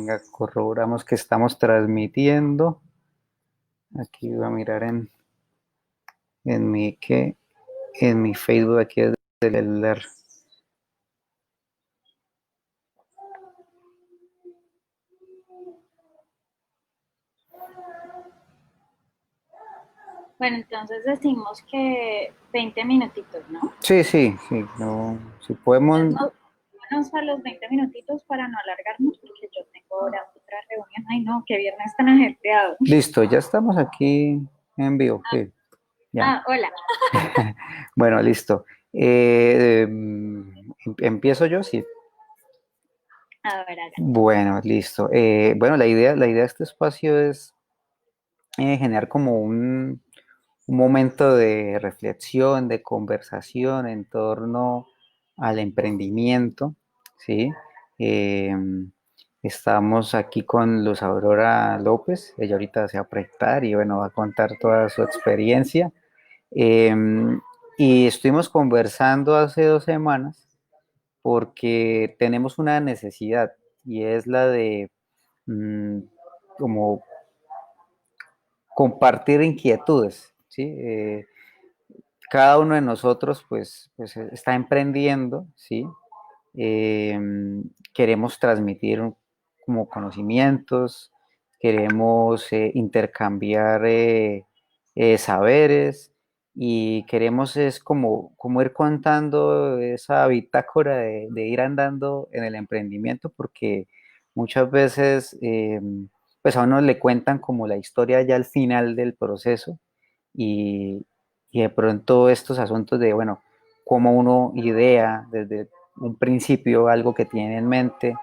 Venga, corroboramos que estamos transmitiendo. Aquí voy a mirar en mi, que, en mi Facebook aquí desde el celular. Bueno, entonces decimos que 20 minutitos, ¿no? Sí, no, si podemos, Entonces, vámonos a los 20 minutitos para no alargarnos, porque yo tengo ahora otra reunión. Ay, no, qué viernes tan ajetreado. listo, ya estamos aquí en vivo, sí, ya. Hola. Bueno, listo. Empiezo yo, sí. A ver, hágale. Bueno, listo. Bueno, la idea de este espacio es generar como un momento de reflexión, de conversación en torno al emprendimiento, ¿sí? Eh, Estamos aquí con Luz Aurora López, ella ahorita se va a proyectar y bueno, va a contar toda su experiencia. Eh, y estuvimos conversando hace 2 semanas porque tenemos una necesidad y es la de mm, como compartir inquietudes, ¿sí? Cada uno de nosotros pues está emprendiendo, ¿sí? Eh, Queremos transmitir como conocimientos, queremos intercambiar saberes y queremos es como ir contando esa bitácora de ir andando en el emprendimiento porque muchas veces pues a uno le cuentan como la historia ya al final del proceso y, y de pronto estos asuntos de, bueno, cómo uno idea desde un principio algo que tiene en mente,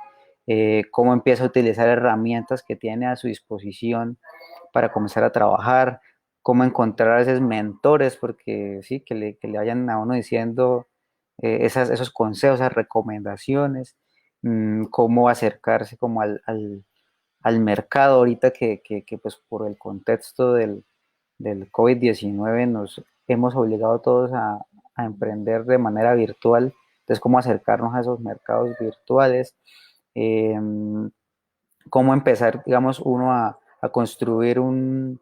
cómo empieza a utilizar herramientas que tiene a su disposición para comenzar a trabajar, cómo encontrar a veces mentores, porque sí, que le vayan a uno diciendo esos consejos, esas recomendaciones, cómo acercarse como al mercado ahorita que pues por el contexto del COVID-19 nos hemos obligado todos a emprender de manera virtual. Entonces, cómo acercarnos a esos mercados virtuales, eh, cómo empezar, digamos, uno a construir uno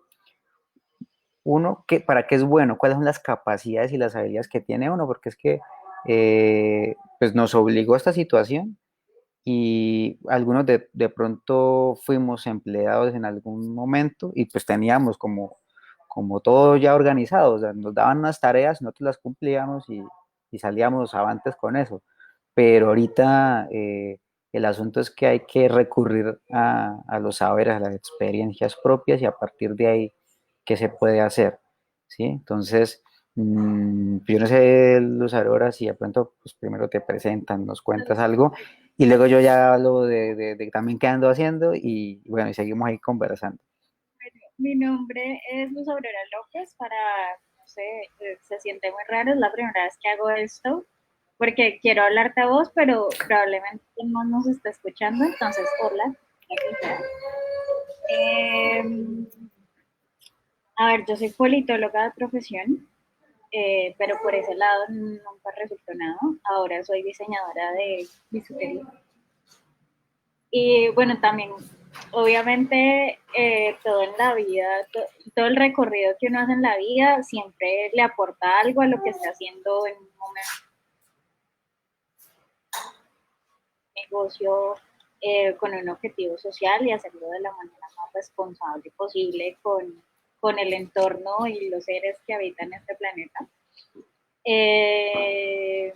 que, para qué es bueno, cuáles son las capacidades y las habilidades que tiene uno, porque es que pues nos obligó a esta situación y algunos de pronto fuimos empleados en algún momento y pues teníamos como todo ya organizado, o sea, nos daban unas tareas, nosotros las cumplíamos y salíamos avantes con eso. Pero ahorita el asunto es que hay que recurrir a los saberes, a las experiencias propias y a partir de ahí, ¿qué se puede hacer? ¿Sí? Entonces, yo no sé, Luz Aurora, si de pronto pues primero te presentan, nos cuentas algo y luego yo ya hablo de también qué ando haciendo y bueno, y seguimos ahí conversando. Mi nombre es Luz Aurora López. No sé, se siente muy raro, es la primera vez que hago esto, porque quiero hablarte a vos, pero probablemente no nos está escuchando, entonces, hola. Eh, a ver, yo soy politóloga de profesión, pero por ese lado nunca resultó nada. Ahora soy diseñadora de bisutería. Y bueno, también, obviamente, todo en la vida, todo el recorrido que uno hace en la vida siempre le aporta algo a lo que está haciendo en un momento de negocio, con un objetivo social y hacerlo de la manera más responsable posible con el entorno y los seres que habitan este planeta. Eh,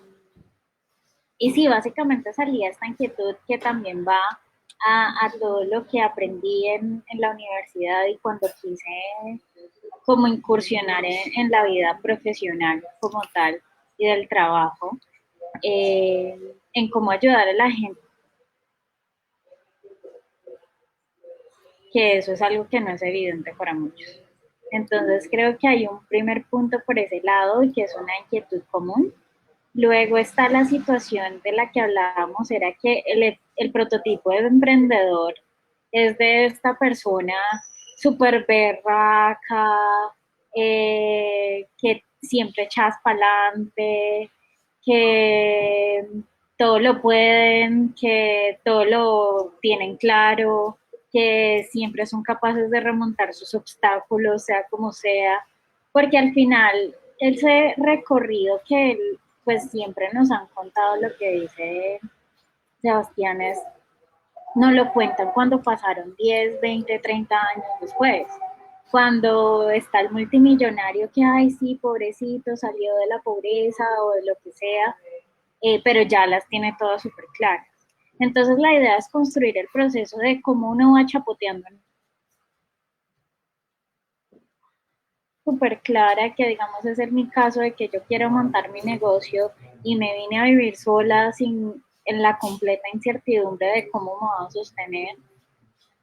Y sí, básicamente salía esta inquietud que también va a todo lo que aprendí en la universidad y cuando quise como incursionar en la vida profesional como tal y del trabajo, en cómo ayudar a la gente, que eso es algo que no es evidente para muchos. Entonces creo que hay un primer punto por ese lado y que es una inquietud común. Luego está la situación de la que hablábamos, era que el prototipo de emprendedor es de esta persona súper berraca, que siempre echas para adelante, que todo lo pueden, que todo lo tienen claro, que siempre son capaces de remontar sus obstáculos, sea como sea, porque al final ese recorrido que pues siempre nos han contado lo que dice Sebastián es, no lo cuentan cuando pasaron 10, 20, 30 años después. Cuando está el multimillonario que, ay, sí, pobrecito, salió de la pobreza o de lo que sea, pero ya las tiene todas súper claras. Entonces la idea es construir el proceso de cómo uno va chapoteando súper clara, que digamos es en mi caso de que yo quiero montar mi negocio y me vine a vivir sola sin en la completa incertidumbre de cómo me va a sostener,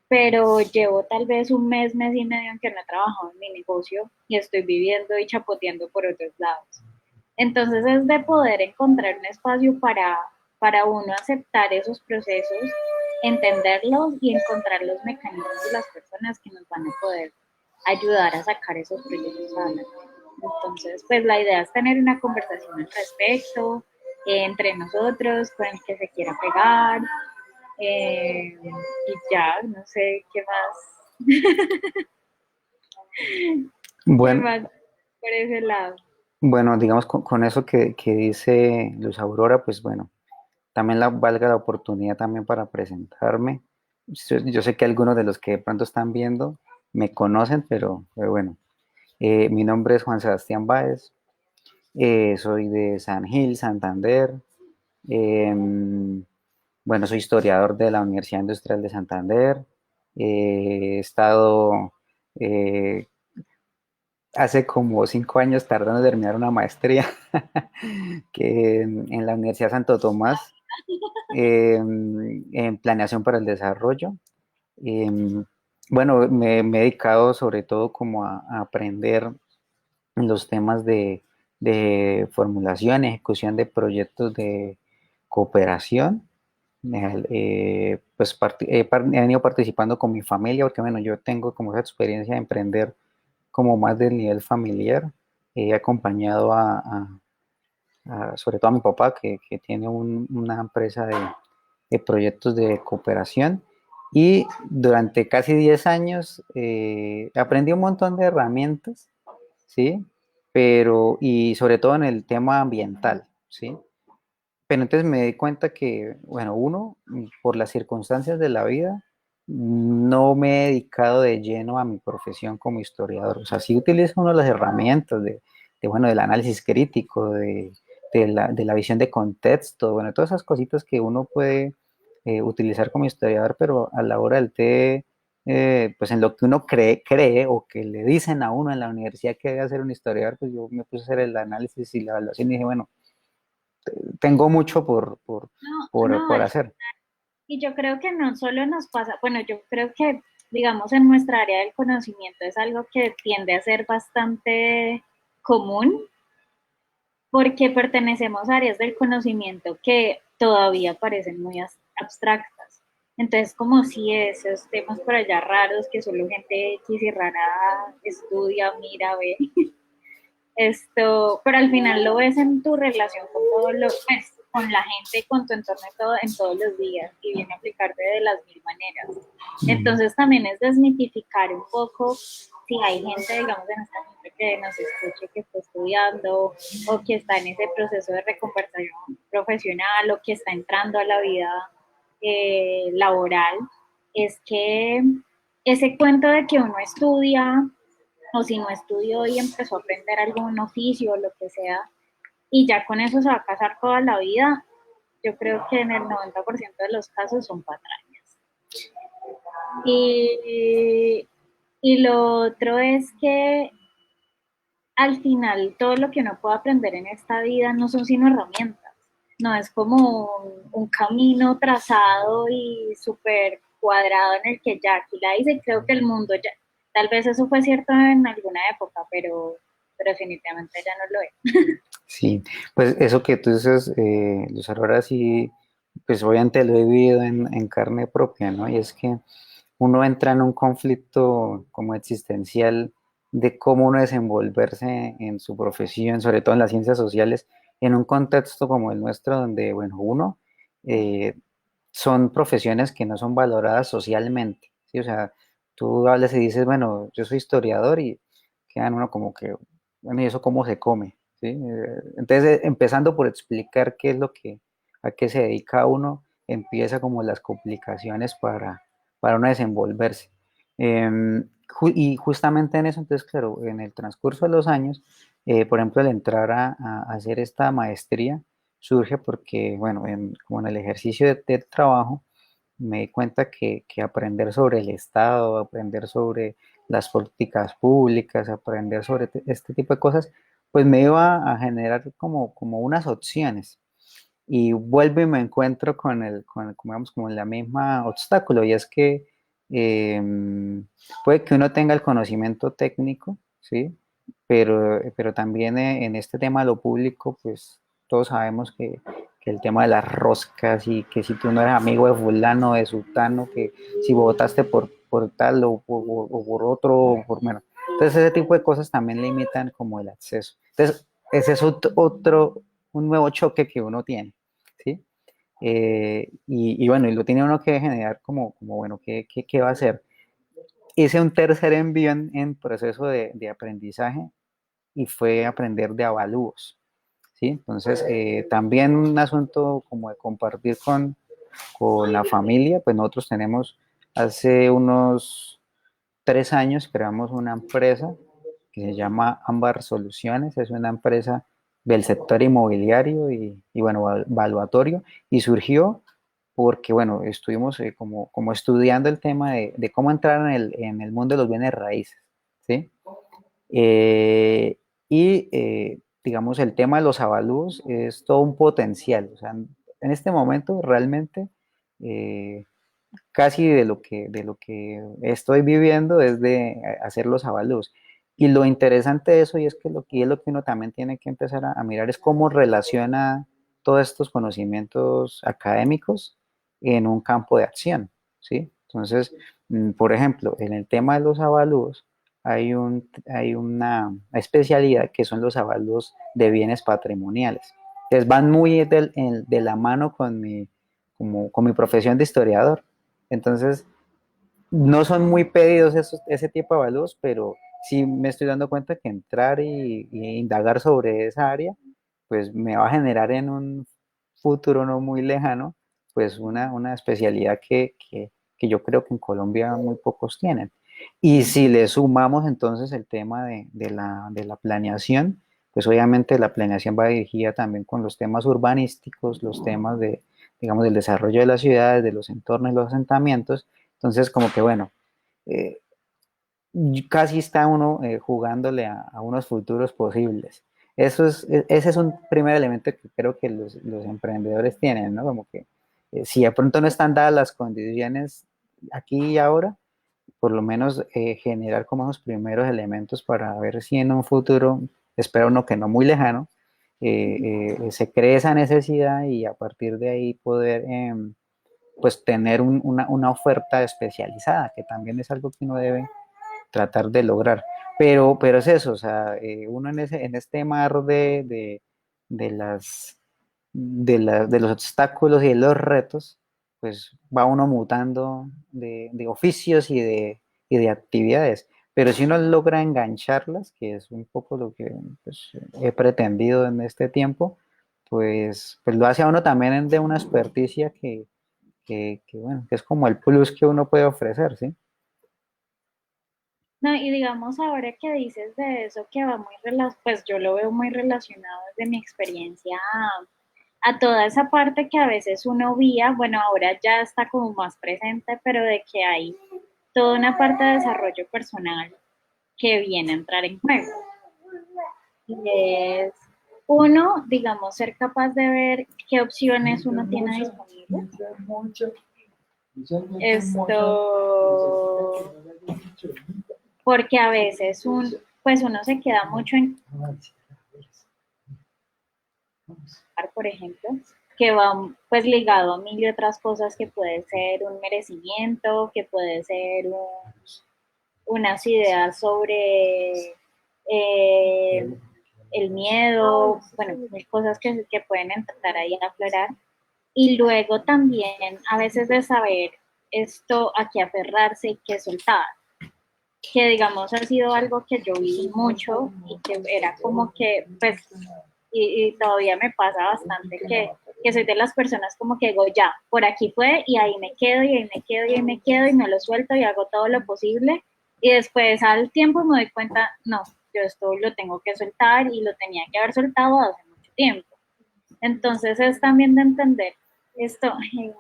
pero llevo tal vez un mes, mes y medio en que no he trabajado en mi negocio y estoy viviendo y chapoteando por otros lados. Entonces es de poder encontrar un espacio para uno aceptar esos procesos, entenderlos y encontrar los mecanismos de las personas que nos van a poder ayudar a sacar esos proyectos adelante. Entonces, pues la idea es tener una conversación al respecto, entre nosotros, con el que se quiera pegar, y ya, no sé qué más, qué Bueno, más por ese lado. bueno, digamos con eso que dice Luz Aurora, pues bueno, también valga la oportunidad también para presentarme. Yo sé que algunos de los que de pronto están viendo me conocen, pero bueno, mi nombre es Juan Sebastián Báez, soy de San Gil, Santander. Bueno, soy historiador de la Universidad Industrial de Santander. He estado eh, hace como 5 años tardando en terminar una maestría que en la Universidad Santo Tomás en planeación para el desarrollo. Em, bueno, me he dedicado sobre todo como a aprender los temas de formulación, ejecución de proyectos de cooperación. Pues he venido participando con mi familia porque bueno, yo tengo como esa experiencia de emprender como más del nivel familiar. He acompañado sobre todo a mi papá que tiene una empresa de proyectos de cooperación y durante casi 10 años aprendí un montón de herramientas, ¿sí? Pero, y sobre todo en el tema ambiental, ¿sí? Pero entonces me di cuenta que, bueno, uno, por las circunstancias de la vida, no me he dedicado de lleno a mi profesión como historiador. O sea, sí utilizo una de las herramientas bueno, del análisis crítico, de la visión de contexto, bueno, todas esas cositas que uno puede utilizar como historiador, pero a la hora del té, pues en lo que uno cree o que le dicen a uno en la universidad que debe hacer un historiador, pues yo me puse a hacer el análisis y la evaluación y dije, bueno, tengo mucho No, no, por hacer. y yo creo que no solo nos pasa, bueno, yo creo que, digamos, en nuestra área del conocimiento es algo que tiende a ser bastante común porque pertenecemos a áreas del conocimiento que todavía parecen muy abstractas. Entonces, como si esos temas por allá raros que solo gente X y rara estudia, mira, ve, pero al final lo ves en tu relación con todo lo, pues, con la gente, con tu entorno todo, en todos los días y viene a aplicarte de las mil maneras. Mm. Entonces también es desmitificar un poco si hay gente, digamos, en esta gente que nos escuche, que está estudiando o que está en ese proceso de reconversión profesional o que está entrando a la vida laboral, es que ese cuento de que uno estudia o si no estudió y empezó a aprender algún oficio o lo que sea, y ya con eso se va a casar toda la vida, yo creo que en el 90% de los casos son patrañas. Y, y lo otro es que al final todo lo que uno puede aprender en esta vida no son sino herramientas, no es como un camino trazado y súper cuadrado en el que ya aquí la hice y creo que el mundo ya, tal vez eso fue cierto en alguna época, pero definitivamente ya no lo es. Sí, pues eso que tú dices, Luz Aurora, sí, pues obviamente lo he vivido en carne propia, ¿no? Y es que uno entra en un conflicto como existencial de cómo uno desenvolverse en su profesión, sobre todo en las ciencias sociales, en un contexto como el nuestro, donde, bueno, uno eh, son profesiones que no son valoradas socialmente, ¿sí? O sea, tú hablas y dices, bueno, yo soy historiador y quedan uno como que, bueno, ¿y eso cómo se come? ¿Sí? Entonces, empezando por explicar qué es lo que, a qué se dedica uno, empieza como las complicaciones para uno desenvolverse. Y justamente en eso, entonces, claro, en el transcurso de los años, por ejemplo, el entrar a hacer esta maestría surge porque, bueno, como en el ejercicio del trabajo, me di cuenta que aprender sobre el Estado, aprender sobre las políticas públicas, aprender sobre este tipo de cosas, pues me iba a generar como unas opciones. Y vuelvo y me encuentro como, digamos, como la misma obstáculo, y es que puede que uno tenga el conocimiento técnico, ¿sí? Pero también en este tema de lo público, pues todos sabemos que el tema de las roscas y que si tú no eres amigo de fulano, de sultano, que si votaste por tal o por otro, bueno. Entonces ese tipo de cosas también limitan como el acceso. Entonces ese es un nuevo choque que uno tiene, ¿sí? Y bueno, y lo tiene uno que generar como bueno, ¿qué va a hacer? Hice un tercer envío en proceso de aprendizaje y fue aprender de avalúos, ¿sí? Entonces, también un asunto como de compartir con la familia, pues nosotros tenemos hace unos 3 años creamos una empresa que se llama Ámbar Soluciones, es una empresa del sector inmobiliario y bueno, valuatorio, y surgió porque, bueno, estuvimos como estudiando el tema de cómo entrar en el mundo de los bienes raíces, ¿sí? Eh, digamos, el tema de los avalúos es todo un potencial, o sea, en este momento realmente eh, casi de lo que estoy viviendo es de hacer los avalúos. Y lo interesante de eso, y es lo que uno también tiene que empezar a mirar, es cómo relaciona todos estos conocimientos académicos en un campo de acción, ¿sí? Entonces, por ejemplo, en el tema de los avalúos, hay una especialidad que son los avalúos de bienes patrimoniales. Entonces van muy de la mano con mi profesión de historiador. Entonces, no son muy pedidos ese tipo de evaluados, pero sí me estoy dando cuenta que entrar y indagar sobre esa área, pues me va a generar en un futuro no muy lejano, pues una especialidad que yo creo que en Colombia muy pocos tienen. Y si le sumamos entonces el tema de la planeación, pues obviamente la planeación va dirigida también con los temas urbanísticos, los temas digamos, del desarrollo de las ciudades, de los entornos, los asentamientos. Entonces, como que bueno, eh, casi está uno jugándole a unos futuros posibles. Ese es un primer elemento que creo que los emprendedores tienen, ¿no? Como que si de pronto no están dadas las condiciones aquí y ahora, por lo menos generar como esos primeros elementos para ver si en un futuro, espero uno que no muy lejano, se cree esa necesidad y a partir de ahí poder pues tener una oferta especializada, que también es algo que uno debe tratar de lograr. Pero es eso, o sea, uno en este mar de las, de los obstáculos y de los retos, pues va uno mutando de oficios y de actividades. Pero si uno logra engancharlas, que es un poco lo que pues, he pretendido en este tiempo, pues lo hace a uno también de una experticia bueno, que es como el plus que uno puede ofrecer, ¿sí? No, y digamos ahora que dices de eso que va muy relacionado, pues yo lo veo muy relacionado desde mi experiencia a toda esa parte que a veces uno vía, bueno, ahora ya está como más presente, pero de que hay toda una parte de desarrollo personal que viene a entrar en juego. Y es uno, digamos, ser capaz de ver qué opciones uno tiene disponibles. Esto, porque a veces pues uno se queda mucho en, por ejemplo, que va pues ligado a mil y otras cosas que puede ser un merecimiento, que puede ser unas ideas sobre el miedo, bueno, mil cosas que pueden entrar ahí a aflorar. Y luego también a veces de saber esto a qué aferrarse y qué soltar, que digamos ha sido algo que yo vi mucho y que era como que, pues, y todavía me pasa bastante que soy de las personas como que digo, ya, por aquí fue y ahí me quedo y ahí me quedo y ahí me quedo y no lo suelto y hago todo lo posible y después al tiempo me doy cuenta, no, yo esto lo tengo que soltar y lo tenía que haber soltado hace mucho tiempo. Entonces es también de entender esto, ay,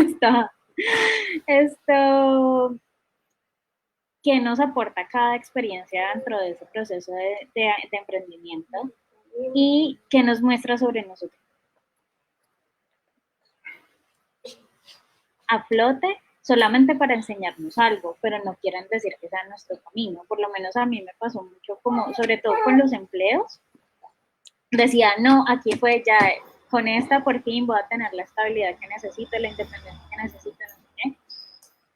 está, esto, qué nos aporta cada experiencia dentro de ese proceso de emprendimiento y qué nos muestra sobre nosotros. A flote solamente para enseñarnos algo, pero no quieren decir que sea nuestro camino. Por lo menos a mí me pasó mucho como, sobre todo con los empleos, decía, no, aquí fue ya, con esta por fin voy a tener la estabilidad que necesito, la independencia que necesito, no sé qué.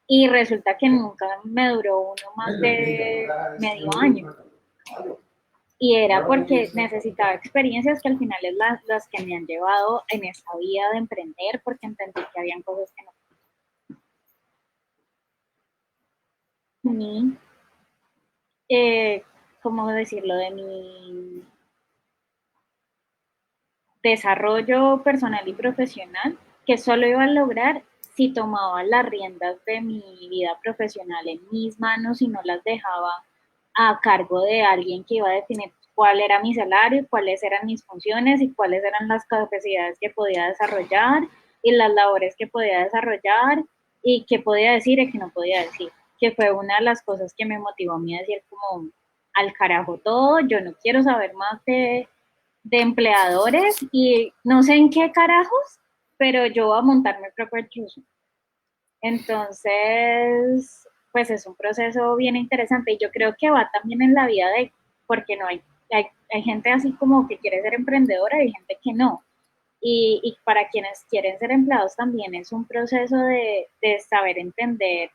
Y resulta que nunca me duró uno más de medio año. Y era porque necesitaba experiencias que al final es las que me han llevado en esta vida de emprender, porque entendí que habían cosas que no. Mi, ¿cómo decirlo? De mi desarrollo personal y profesional, que solo iba a lograr si tomaba las riendas de mi vida profesional en mis manos y no las dejaba a cargo de alguien que iba a definir cuál era mi salario, cuáles eran mis funciones y cuáles eran las capacidades que podía desarrollar y las labores que podía desarrollar y qué podía decir y qué no podía decir, que fue una de las cosas que me motivó a mí a decir como al carajo todo, yo no quiero saber más de empleadores y no sé en qué carajos, pero yo voy a montar mi propio chuzo. Entonces, pues es un proceso bien interesante y yo creo que va también en la vida de, porque no hay gente así como que quiere ser emprendedora y hay gente que no. Y para quienes quieren ser empleados también es un proceso de saber entender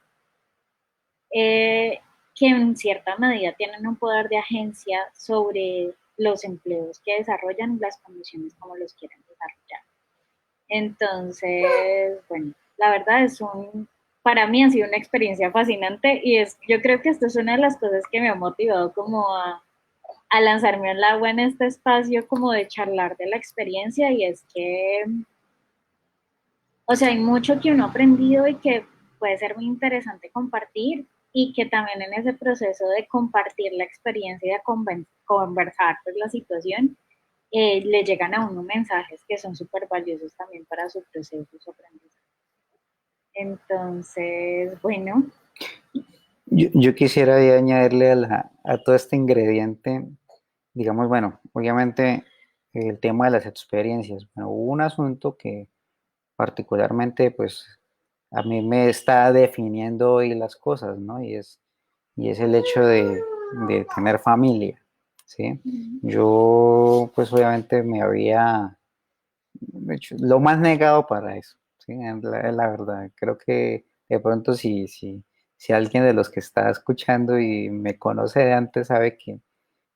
que en cierta medida tienen un poder de agencia sobre los empleos que desarrollan y las condiciones como los quieren desarrollar. Entonces, bueno, la verdad para mí ha sido una experiencia fascinante y yo creo que esto es una de las cosas que me ha motivado como a lanzarme al agua en este espacio como de charlar de la experiencia y es que, o sea, hay mucho que uno ha aprendido y que puede ser muy interesante compartir y que también en ese proceso de compartir la experiencia y de conversar pues, la situación, le llegan a uno mensajes que son súper valiosos también para su proceso, su aprendizaje. Entonces, bueno, Yo quisiera ahí añadirle a todo este ingrediente, digamos, bueno, obviamente el tema de las experiencias. Bueno, hubo un asunto que particularmente, pues, a mí me está definiendo hoy las cosas, ¿no? Y es el hecho de tener familia, ¿sí? Yo, pues, obviamente me había hecho lo más negado para eso, ¿sí? Es la verdad. Creo que de pronto si alguien de los que está escuchando y me conoce de antes sabe que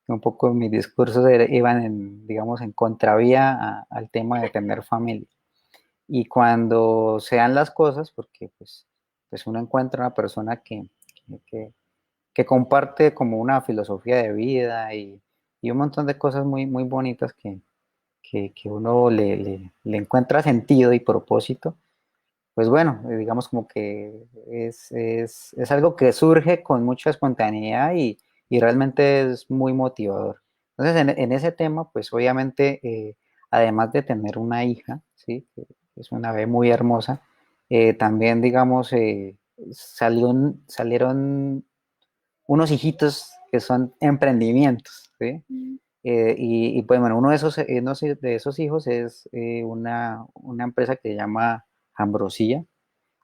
un poco mis discursos iban digamos, en contravía al tema de tener familia. Y cuando se dan las cosas, porque pues uno encuentra una persona que, que- que comparte como una filosofía de vida y un montón de cosas muy, muy bonitas que uno le encuentra sentido y propósito, pues bueno, digamos como que es algo que surge con mucha espontaneidad y realmente es muy motivador. Entonces, en ese tema, pues obviamente, además de tener una hija, ¿sí? Que es una bebé muy hermosa, también, digamos, salieron unos hijitos que son emprendimientos, ¿sí? Y, pues bueno, uno de esos hijos es una empresa que se llama Ambrosía.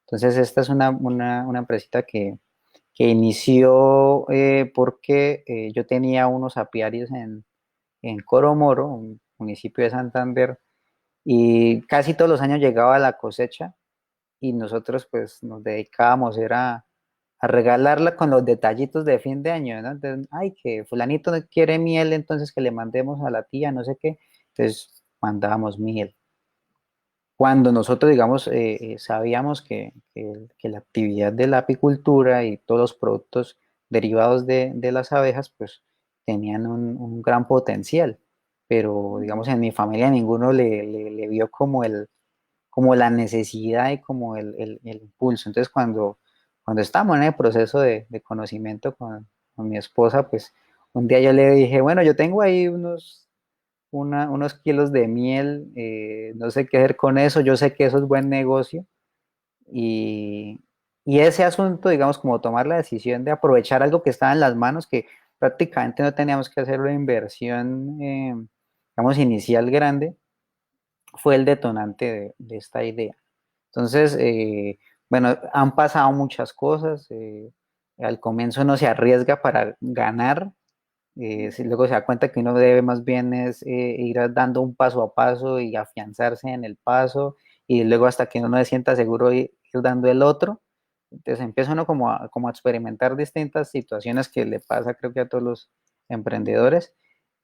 Entonces, esta es una empresita que inició porque yo tenía unos apiarios en Coromoro, un municipio de Santander, y casi todos los años llegaba la cosecha y nosotros pues nos dedicábamos era a regalarla con los detallitos de fin de año, ¿no? Entonces, ay, que fulanito quiere miel, entonces que le mandemos a la tía, no sé qué, entonces mandábamos miel. cuando nosotros, digamos, sabíamos que la actividad de la apicultura y todos los productos derivados de las abejas, pues tenían un gran potencial, pero digamos en mi familia ninguno le vio como la necesidad y como el impulso. Entonces cuando estábamos en el proceso de conocimiento con mi esposa, pues un día yo le dije, bueno, yo tengo ahí unos kilos de miel, no sé qué hacer con eso, yo sé que eso es buen negocio y, y ese asunto, digamos, como tomar la decisión de aprovechar algo que estaba en las manos, que prácticamente no teníamos que hacer una inversión, digamos, inicial grande, fue el detonante de esta idea. Entonces, bueno, han pasado muchas cosas. Al comienzo uno se arriesga para ganar, luego se da cuenta que uno debe más bien es ir dando un paso a paso y afianzarse en el paso y luego hasta que uno se sienta seguro ir dando el otro. Entonces empieza uno como a experimentar distintas situaciones que le pasa creo que a todos los emprendedores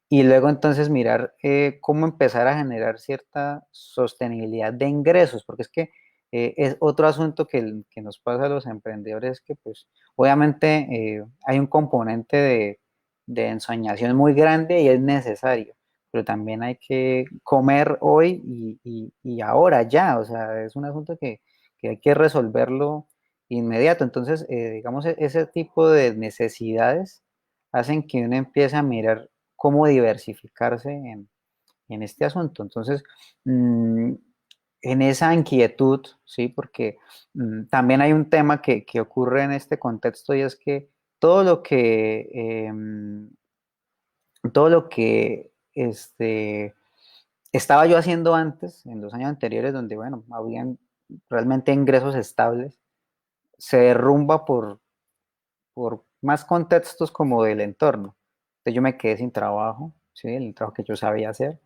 y luego entonces mirar cómo empezar a generar cierta sostenibilidad de ingresos, porque es que es otro asunto que nos pasa a los emprendedores, que pues obviamente hay un componente de ensoñación muy grande y es necesario, pero también hay que comer hoy y ahora ya, o sea, es un asunto que hay que resolverlo inmediato. Entonces, digamos, ese tipo de necesidades hacen que uno empiece a mirar cómo diversificarse en este asunto. Entonces, mm, en esa inquietud, ¿sí? Porque también hay un tema que ocurre en este contexto y es que todo lo que, todo lo que estaba yo haciendo antes, en los años anteriores, donde, bueno, habían realmente ingresos estables, se derrumba por más contextos como del entorno. Entonces yo me quedé sin trabajo, ¿sí? El trabajo que yo sabía hacer.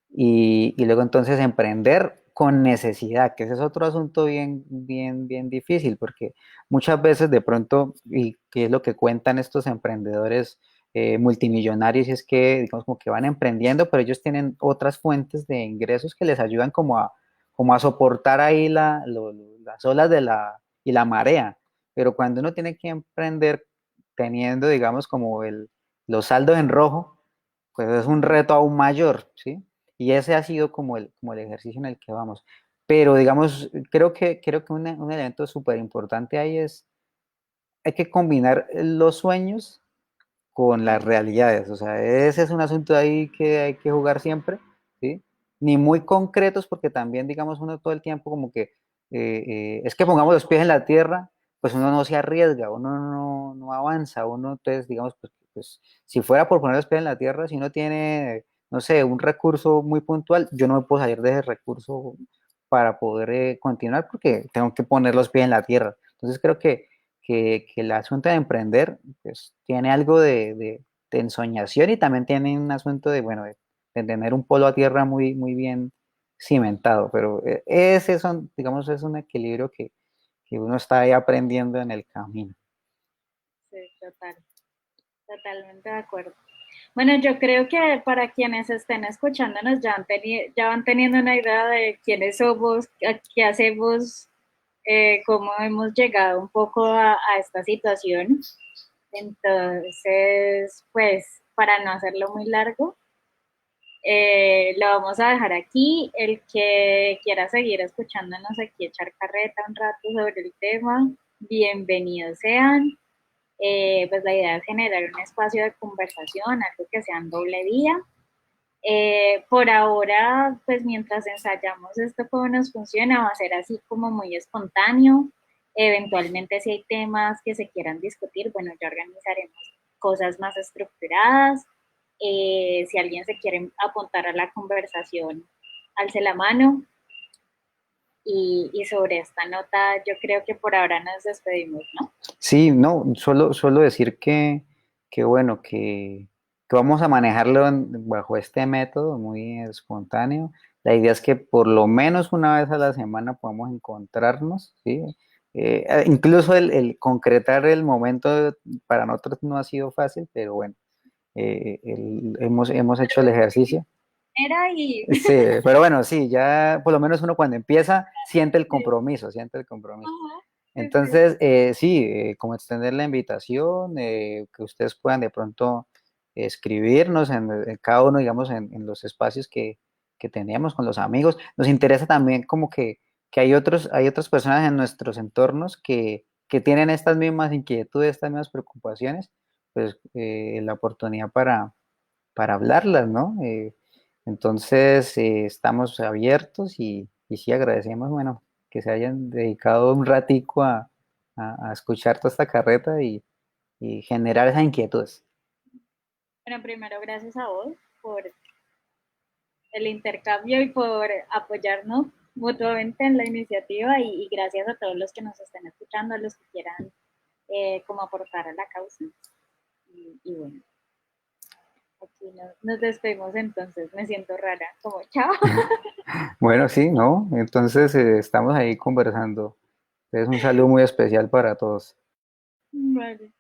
Y luego entonces emprender con necesidad, que ese es otro asunto bien difícil, porque muchas veces de pronto, y que es lo que cuentan estos emprendedores multimillonarios, es que digamos como que van emprendiendo, pero ellos tienen otras fuentes de ingresos que les ayudan como a soportar ahí las olas y la marea. Pero cuando uno tiene que emprender teniendo, digamos, como los saldos en rojo, pues es un reto aún mayor, ¿sí? Y ese ha sido como el ejercicio en el que vamos. Pero digamos, creo que un elemento súper importante ahí es, hay que combinar los sueños con las realidades. O sea, ese es un asunto ahí que hay que jugar siempre, ¿sí? Ni muy concretos, porque también, digamos, uno todo el tiempo como que es que pongamos los pies en la tierra, pues uno no se arriesga, uno no avanza, uno entonces, digamos, pues si fuera por poner los pies en la tierra, si uno tiene, no sé, un recurso muy puntual, yo no me puedo salir de ese recurso para poder continuar porque tengo que poner los pies en la tierra. Entonces creo que el asunto de emprender pues, tiene algo de ensoñación y también tiene un asunto de, bueno, de tener un polo a tierra muy bien cimentado, pero ese son, digamos, es un equilibrio que uno está ahí aprendiendo en el camino. Sí, totalmente de acuerdo. Bueno, yo creo que para quienes estén escuchándonos ya van teniendo una idea de quiénes somos, qué hacemos, cómo hemos llegado un poco a esta situación. Entonces, pues, para no hacerlo muy largo, lo vamos a dejar aquí. El que quiera seguir escuchándonos aquí, echar carreta un rato sobre el tema, bienvenidos sean. Pues la idea es generar un espacio de conversación, algo que sea en doble vía. Por ahora, pues mientras ensayamos esto, cómo nos funciona, va a ser así como muy espontáneo. Eventualmente, si hay temas que se quieran discutir, bueno, ya organizaremos cosas más estructuradas. Si alguien se quiere apuntar a la conversación, alce la mano. Y sobre esta nota, yo creo que por ahora nos despedimos, ¿no? Sí, no, solo decir que bueno, que vamos a manejarlo bajo este método muy espontáneo. La idea es que por lo menos una vez a la semana podamos encontrarnos, ¿sí? Incluso el concretar el momento para nosotros no ha sido fácil, pero bueno, hemos hecho el ejercicio. Era y Sí, pero bueno, sí, ya por lo menos uno cuando empieza siente el sí, compromiso, siente el compromiso. ajá, sí, sí, Entonces, sí, como extender la invitación, que ustedes puedan de pronto escribirnos en cada uno, digamos, en los espacios que tenemos con los amigos. Nos interesa también como que hay otras personas en nuestros entornos que tienen estas mismas inquietudes, estas mismas preocupaciones, pues la oportunidad para hablarlas, ¿no? Entonces, estamos abiertos y sí agradecemos, bueno, que se hayan dedicado un ratico a escuchar toda esta carreta y generar esas inquietudes. bueno, primero gracias a vos por el intercambio y por apoyarnos mutuamente en la iniciativa y gracias a todos los que nos estén escuchando, a los que quieran como aportar a la causa. Y bueno, aquí nos despedimos entonces, me siento rara, como chao. Bueno, sí, ¿no? Entonces, estamos ahí conversando. Es un saludo muy especial para todos. Vale.